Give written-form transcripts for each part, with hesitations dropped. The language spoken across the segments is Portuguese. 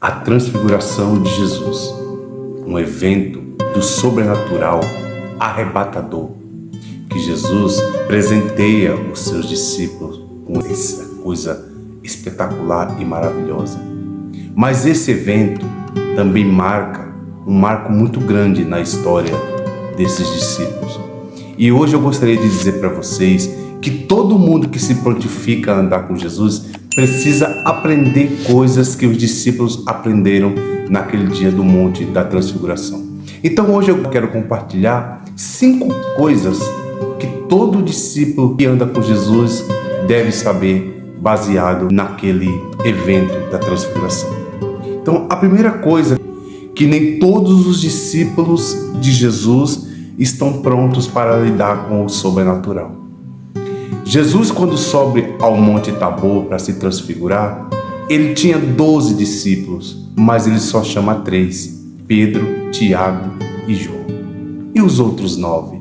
A transfiguração de Jesus, um evento do sobrenatural arrebatador, que Jesus presenteia os seus discípulos com essa coisa espetacular e maravilhosa. Mas esse evento também marca um marco muito grande na história desses discípulos. E hoje eu gostaria de dizer para vocês que todo mundo que se prontifica a andar com Jesus precisa aprender coisas que os discípulos aprenderam naquele dia do Monte da Transfiguração. Então hoje eu quero compartilhar 5 coisas que todo discípulo que anda com Jesus deve saber, baseado naquele evento da Transfiguração. Então a primeira coisa, que nem todos os discípulos de Jesus estão prontos para lidar com o sobrenatural. Jesus, quando sobe ao Monte Tabor para se transfigurar, ele tinha 12 discípulos, mas ele só chama 3, Pedro, Tiago e João. E os outros 9?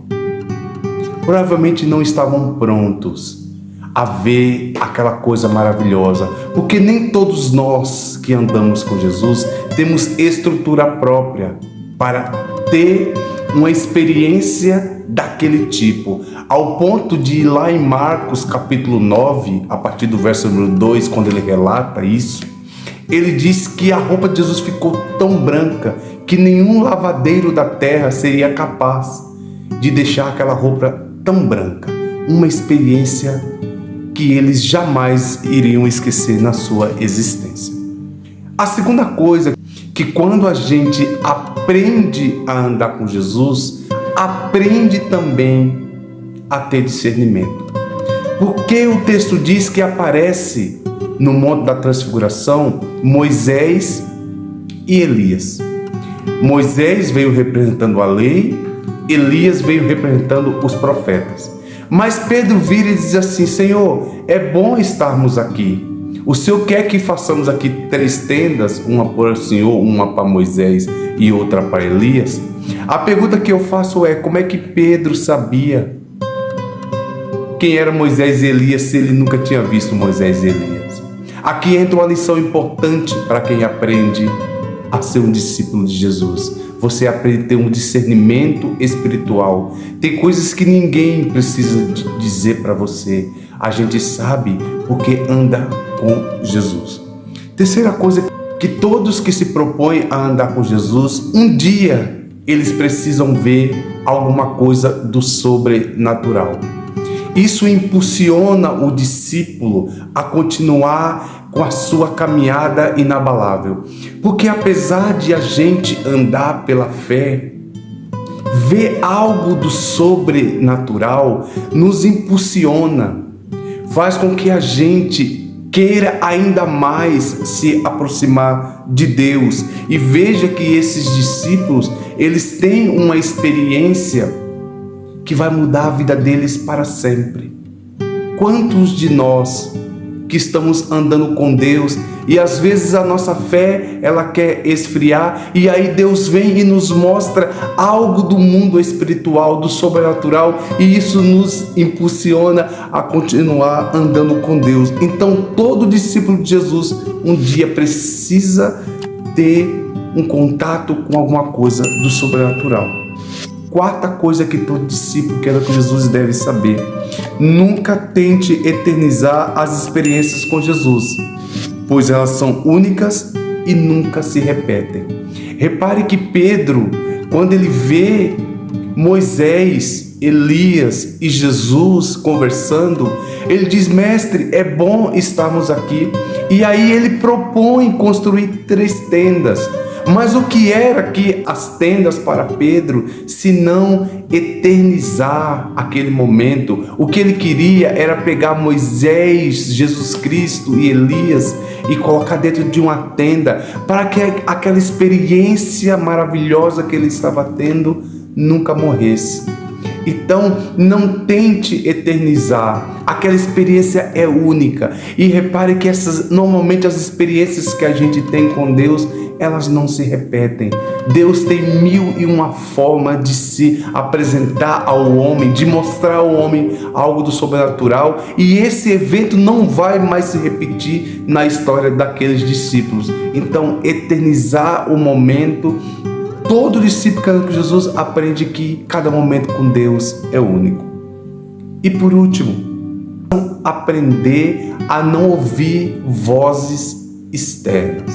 Provavelmente não estavam prontos a ver aquela coisa maravilhosa, porque nem todos nós que andamos com Jesus temos estrutura própria para ter uma experiência daquele tipo, ao ponto de ir lá em Marcos capítulo 9, a partir do verso número 2, quando ele relata isso, ele diz que a roupa de Jesus ficou tão branca que nenhum lavadeiro da terra seria capaz de deixar aquela roupa tão branca. Uma experiência que eles jamais iriam esquecer na sua existência. A segunda coisa, que quando a gente aprende a andar com Jesus, aprende também a ter discernimento. Porque o texto diz que aparece no Monte da Transfiguração Moisés e Elias. Moisés veio representando a lei, Elias veio representando os profetas. Mas Pedro vira e diz assim: Senhor, é bom estarmos aqui. O Senhor quer que façamos aqui 3 tendas, uma para o Senhor, uma para Moisés e outra para Elias? A pergunta que eu faço é: como é que Pedro sabia quem era Moisés e Elias se ele nunca tinha visto Moisés e Elias? Aqui entra uma lição importante para quem aprende a ser um discípulo de Jesus. Você aprende a ter um discernimento espiritual. Tem coisas que ninguém precisa dizer para você. A gente sabe porque anda com Jesus. Terceira coisa, que todos que se propõem a andar com Jesus, um dia eles precisam ver alguma coisa do sobrenatural. Isso impulsiona o discípulo a continuar com a sua caminhada inabalável. Porque apesar de a gente andar pela fé, ver algo do sobrenatural nos impulsiona, faz com que a gente queira ainda mais se aproximar de Deus. E veja que esses discípulos, eles têm uma experiência que vai mudar a vida deles para sempre. Quantos de nós que estamos andando com Deus e às vezes a nossa fé ela quer esfriar, e aí Deus vem e nos mostra algo do mundo espiritual, do sobrenatural, e isso nos impulsiona a continuar andando com Deus. Então todo discípulo de Jesus um dia precisa ter um contato com alguma coisa do sobrenatural. Quarta coisa que todo discípulo que anda com Jesus deve saber: nunca tente eternizar as experiências com Jesus, pois elas são únicas e nunca se repetem. Repare que Pedro, quando ele vê Moisés, Elias e Jesus conversando, ele diz: mestre, é bom estarmos aqui. E aí ele propõe construir 3 tendas. Mas o que era que as tendas para Pedro, se não eternizar aquele momento? O que ele queria era pegar Moisés, Jesus Cristo e Elias e colocar dentro de uma tenda, para que aquela experiência maravilhosa que ele estava tendo nunca morresse. Então não tente eternizar, aquela experiência é única. E repare que normalmente as experiências que a gente tem com Deus, elas não se repetem. Deus tem 1001 forma de se apresentar ao homem, de mostrar ao homem algo do sobrenatural, e esse evento não vai mais se repetir na história daqueles discípulos. Então, eternizar o momento, todo discípulo que anda com Jesus aprende que cada momento com Deus é único. E por último, aprender a não ouvir vozes externas.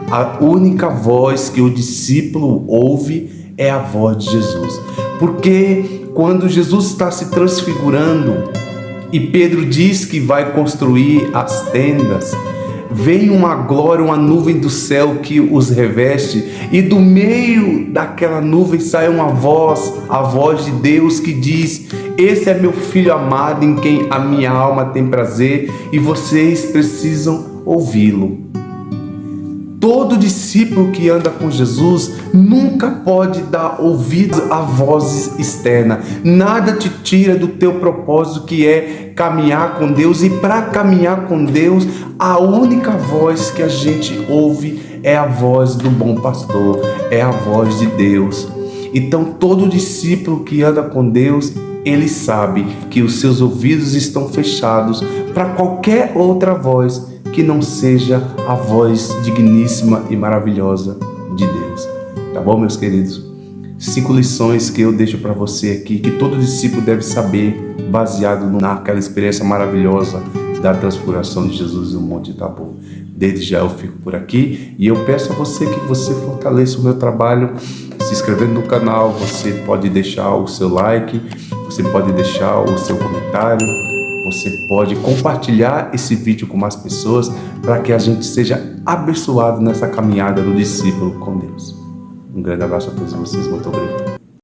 A única voz que o discípulo ouve é a voz de Jesus. Porque quando Jesus está se transfigurando e Pedro diz que vai construir as tendas, vem uma glória, uma nuvem do céu que os reveste, e do meio daquela nuvem sai uma voz, a voz de Deus que diz: esse é meu filho amado em quem a minha alma tem prazer, e vocês precisam ouvi-lo. Todo discípulo que anda com Jesus nunca pode dar ouvidos a vozes externas. Nada te tira do teu propósito, que é caminhar com Deus. E para caminhar com Deus, a única voz que a gente ouve é a voz do bom pastor, é a voz de Deus. Então todo discípulo que anda com Deus, ele sabe que os seus ouvidos estão fechados para qualquer outra voz que não seja a voz digníssima e maravilhosa de Deus. Tá bom, meus queridos? 5 lições que eu deixo para você aqui, que todo discípulo deve saber, baseado naquela experiência maravilhosa da transfiguração de Jesus no Monte Tabor. Desde já eu fico por aqui e eu peço a você que você fortaleça o meu trabalho, se inscrevendo no canal. Você pode deixar o seu like, você pode deixar o seu comentário, você pode compartilhar esse vídeo com mais pessoas, para que a gente seja abençoado nessa caminhada do discípulo com Deus. Um grande abraço a todos vocês, muito obrigado.